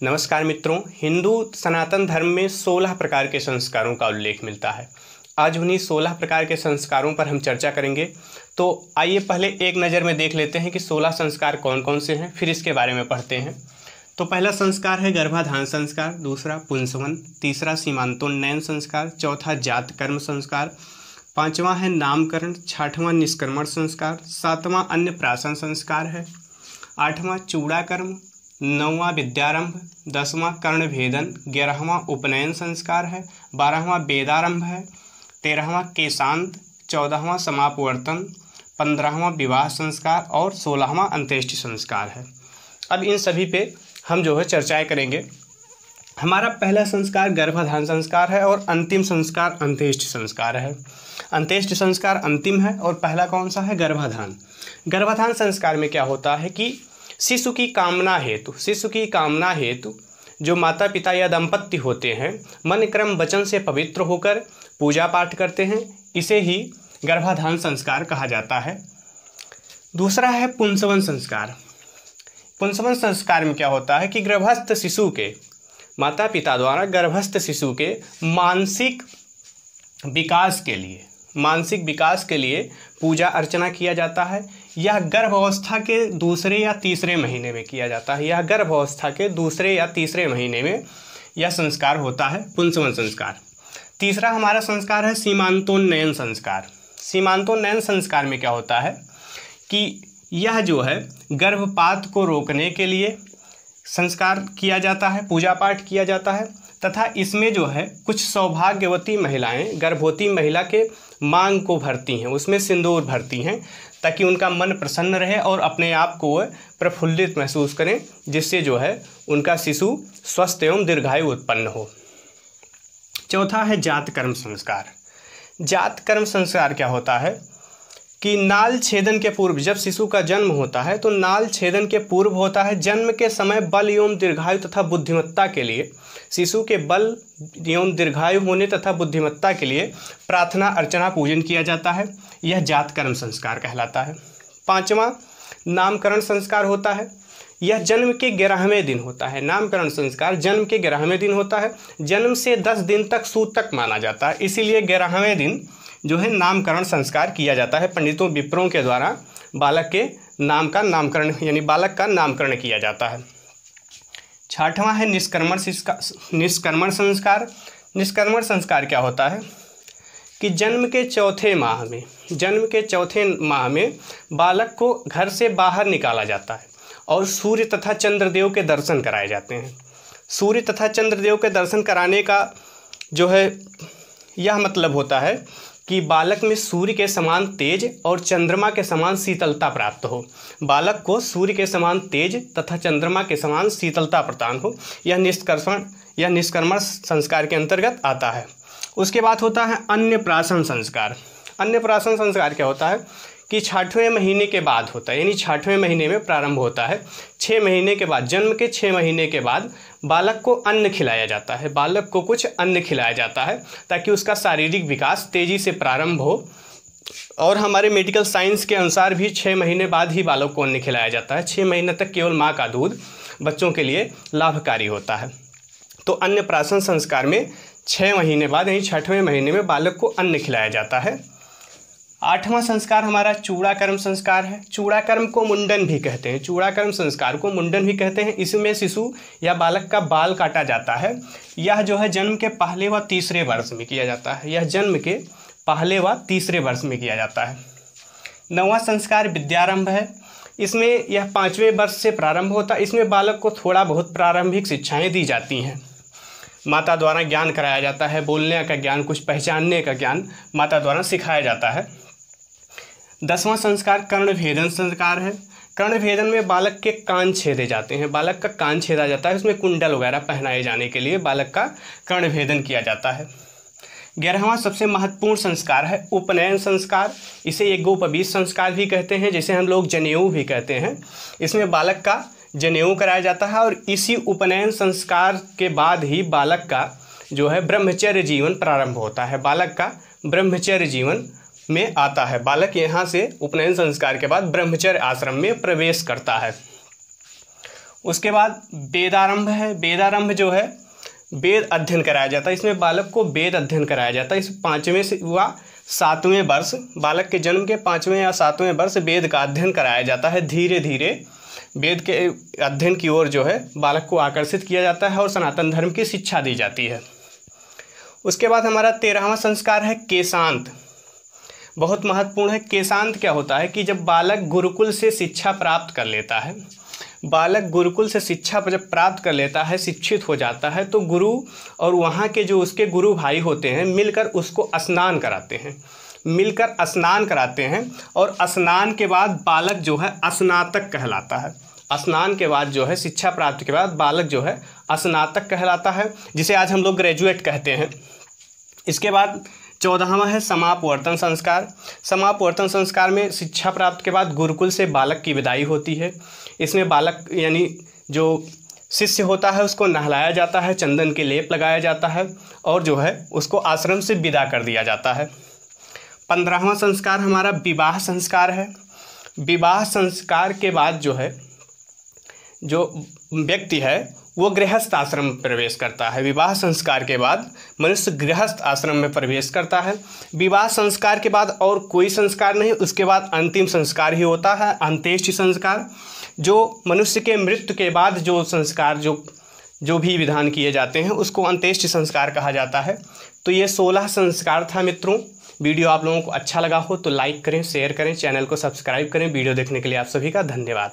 नमस्कार मित्रों, हिंदू सनातन धर्म में 16 प्रकार के संस्कारों का उल्लेख मिलता है। आज उन्हीं 16 प्रकार के संस्कारों पर हम चर्चा करेंगे। तो आइए पहले एक नज़र में देख लेते हैं कि 16 संस्कार कौन कौन से हैं, फिर इसके बारे में पढ़ते हैं। तो पहला संस्कार है गर्भाधान संस्कार, दूसरा पुंसवन, तीसरा सीमांतोन्नयन संस्कार, चौथा जात कर्म संस्कार, पाँचवां है नामकरण, छठवां निष्कर्मण संस्कार, सातवां अन्नप्राशन संस्कार है, आठवां चूड़ाकर्म, नौवां विद्यारंभ, 10वां कर्णभेदन, 11वां उपनयन संस्कार है, 12वां वेदारंभ है, 13वां केशांत, 14वां समापवर्तन, 15वां विवाह संस्कार और 16वां अंत्येष्टि संस्कार है। अब इन सभी पे हम चर्चाएं करेंगे। हमारा पहला संस्कार गर्भाधान संस्कार है और अंतिम संस्कार अंत्येष्टि संस्कार है। अंत्येष्टि संस्कार अंतिम है और पहला कौन सा है? गर्भाधान। गर्भाधान संस्कार में क्या होता है कि शिशु की कामना हेतु जो माता पिता या दंपत्ति होते हैं मन क्रम वचन से पवित्र होकर पूजा पाठ करते हैं, इसे ही गर्भाधान संस्कार कहा जाता है। दूसरा है पुंसवन संस्कार। पुंसवन संस्कार में क्या होता है कि गर्भस्थ शिशु के माता पिता द्वारा गर्भस्थ शिशु के मानसिक विकास के लिए पूजा अर्चना किया जाता है। यह गर्भावस्था के दूसरे या तीसरे महीने में किया जाता है। यह संस्कार होता है पुंसवन संस्कार। तीसरा हमारा संस्कार है सीमांतोन्नयन संस्कार। सीमांतोन्नयन संस्कार में क्या होता है कि यह गर्भपात को रोकने के लिए संस्कार किया जाता है, पूजा पाठ किया जाता है तथा इसमें कुछ सौभाग्यवती महिलाएं गर्भवती महिला के मांग को भरती हैं, उसमें सिंदूर भरती हैं ताकि उनका मन प्रसन्न रहे और अपने आप को प्रफुल्लित महसूस करें, जिससे उनका शिशु स्वस्थ एवं दीर्घायु उत्पन्न हो। चौथा है जात कर्म संस्कार। जात कर्म संस्कार क्या होता है कि नाल छेदन के पूर्व, जब शिशु का जन्म होता है तो नाल छेदन के पूर्व होता है। जन्म के समय बल एवं दीर्घायु तथा बुद्धिमत्ता के लिए, शिशु के बल एवं दीर्घायु होने तथा बुद्धिमत्ता के लिए प्रार्थना अर्चना पूजन किया जाता है। यह जात कर्म संस्कार कहलाता है। पाँचवां नामकरण संस्कार होता है। यह जन्म के 11वें दिन होता है। नामकरण संस्कार जन्म के 11वें दिन होता है। जन्म से 10 दिन तक सूतक माना जाता है, इसीलिए 11वें दिन नामकरण संस्कार किया जाता है। पंडितों विप्रों के द्वारा बालक के नाम का नामकरण यानी बालक का नामकरण किया जाता है। छठवां है निष्कर्मण संस्कार। निष्कर्मण संस्कार क्या होता है कि जन्म के चौथे माह में बालक को घर से बाहर निकाला जाता है और सूर्य तथा चंद्रदेव के दर्शन कराए जाते हैं। सूर्य तथा चंद्रदेव के दर्शन कराने का यह मतलब होता है कि बालक में सूर्य के समान तेज और चंद्रमा के समान शीतलता प्राप्त हो। बालक को सूर्य के समान तेज तथा चंद्रमा के समान शीतलता प्रदान हो। यह निष्कर्मण संस्कार के अंतर्गत आता है। उसके बाद होता है अन्नप्राशन संस्कार। अन्नप्राशन संस्कार क्या होता है कि 6वें महीने के बाद होता है, यानी 6वें महीने में प्रारंभ होता है। 6 महीने के बाद, जन्म के 6 महीने के बाद बालक को अन्न खिलाया जाता है। बालक को कुछ अन्न खिलाया जाता है ताकि उसका शारीरिक विकास तेज़ी से प्रारंभ हो। और हमारे मेडिकल साइंस के अनुसार भी 6 महीने बाद ही बालक को अन्न खिलाया जाता है। 6 महीने तक केवल माँ का दूध बच्चों के लिए लाभकारी होता है। तो अन्नप्राशन संस्कार में 6 महीने बाद यानी 6वें महीने में बालक को अन्न खिलाया जाता है। 8वां संस्कार हमारा चूड़ाकर्म संस्कार है। चूड़ाकर्म को मुंडन भी कहते हैं। चूड़ाकर्म संस्कार को मुंडन भी कहते हैं। इसमें शिशु या बालक का बाल काटा जाता है। यह जन्म के पहले व तीसरे वर्ष में किया जाता है। 9वां संस्कार विद्यारंभ है। इसमें यह 5वें वर्ष से प्रारंभ होता है। इसमें बालक को थोड़ा बहुत प्रारंभिक शिक्षाएँ दी जाती हैं। माता द्वारा ज्ञान कराया जाता है, बोलने का ज्ञान, कुछ पहचानने का ज्ञान माता द्वारा सिखाया जाता है। 10वां संस्कार कर्णभेदन संस्कार है। कर्णभेदन में बालक के कान छेदे जाते हैं। बालक का कान छेदा जाता है, उसमें कुंडल वगैरह पहनाए जाने के लिए बालक का कर्णभेदन किया जाता है। 11वां सबसे महत्वपूर्ण संस्कार है उपनयन संस्कार। इसे यज्ञोपवीत संस्कार भी कहते हैं, जैसे हम लोग जनेऊ भी कहते हैं। इसमें बालक का जनेऊ कराया जाता है और इसी उपनयन संस्कार के बाद ही बालक का ब्रह्मचर्य जीवन प्रारंभ होता है। बालक का ब्रह्मचर्य जीवन में आता है। बालक यहाँ से उपनयन संस्कार के बाद ब्रह्मचर्य आश्रम में प्रवेश करता है। उसके बाद वेदारंभ है। वेदारंभ जो है वेद अध्ययन कराया जाता है, इसमें बालक को वेद अध्ययन कराया जाता है। इस 5वें से हुआ 7वें वर्ष, बालक के जन्म के 5वें या 7वें वर्ष वेद का अध्ययन कराया जाता है। धीरे धीरे वेद के अध्ययन की ओर जो है बालक को आकर्षित किया जाता है और सनातन धर्म की शिक्षा दी जाती है। उसके बाद हमारा 13वां संस्कार है केशांत। बहुत महत्वपूर्ण है। केशांत क्या होता है कि जब बालक गुरुकुल से शिक्षा प्राप्त कर लेता है, बालक गुरुकुल से शिक्षा जब प्राप्त कर लेता है, शिक्षित हो जाता है, तो गुरु और वहाँ के जो उसके गुरु भाई होते हैं मिलकर उसको स्नान कराते हैं, मिलकर स्नान कराते हैं। और स्नान के बाद बालक जो है स्नातक कहलाता है। स्नान के बाद जो है शिक्षा प्राप्ति के बाद बालक जो है स्नातक कहलाता है, जिसे आज हम लोग ग्रेजुएट कहते हैं। इसके बाद 14वां है समापवर्तन संस्कार। समापवर्तन संस्कार में शिक्षा प्राप्त के बाद गुरुकुल से बालक की विदाई होती है। इसमें बालक यानी जो शिष्य होता है उसको नहलाया जाता है, चंदन के लेप लगाया जाता है और जो है उसको आश्रम से विदा कर दिया जाता है। 15वां संस्कार हमारा विवाह संस्कार है। विवाह संस्कार के बाद जो है जो व्यक्ति है वो गृहस्थ आश्रम में प्रवेश करता है। विवाह संस्कार के बाद मनुष्य गृहस्थ आश्रम में प्रवेश करता है। विवाह संस्कार के बाद और कोई संस्कार नहीं, उसके बाद अंतिम संस्कार ही होता है, अंत्येष्टि संस्कार। जो मनुष्य के मृत्यु के बाद जो संस्कार जो भी विधान किए जाते हैं उसको अंत्येष्टि संस्कार कहा जाता है। तो ये 16 संस्कार था मित्रों। वीडियो आप लोगों को अच्छा लगा हो तो लाइक करें, शेयर करें, चैनल को सब्सक्राइब करें। वीडियो देखने के लिए आप सभी का धन्यवाद।